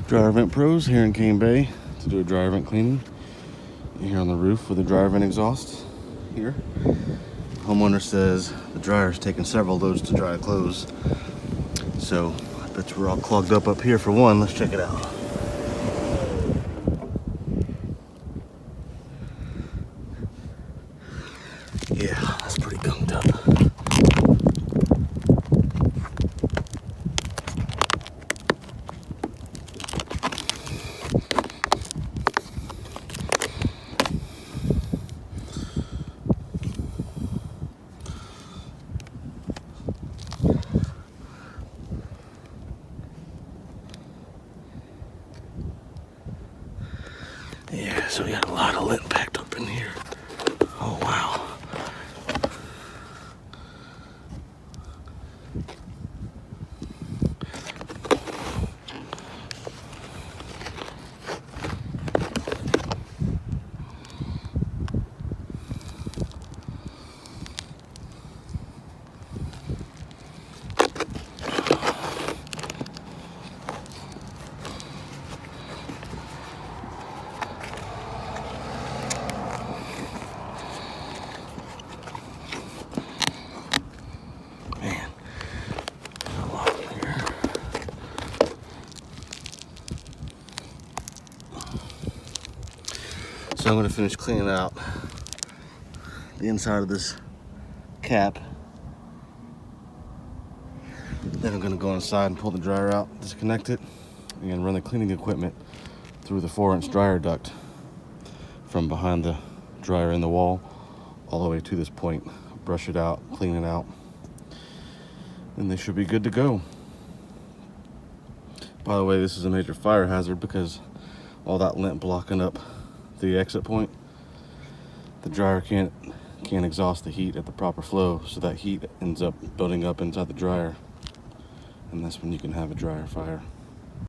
Dryer vent pros here in Cane Bay to do a dryer vent cleaning. Here on the roof with a dryer vent exhaust here. Homeowner says the dryer's taken several loads to dry clothes. So I bet we're all clogged up here for one. Let's check it out. Yeah, that's pretty gunked up. Yeah, so we got a lot of lint packed up in here. Oh, wow. So I'm going to finish cleaning out the inside of this cap. Then I'm going to go inside and pull the dryer out, disconnect it, and run the cleaning equipment through the 4-inch dryer duct from behind the dryer in the wall all the way to this point. Brush it out, clean it out, and they should be good to go. By the way, this is a major fire hazard because all that lint blocking up the exit point, the dryer can't exhaust the heat at the proper flow, so that heat ends up building up inside the dryer, and that's when you can have a dryer fire.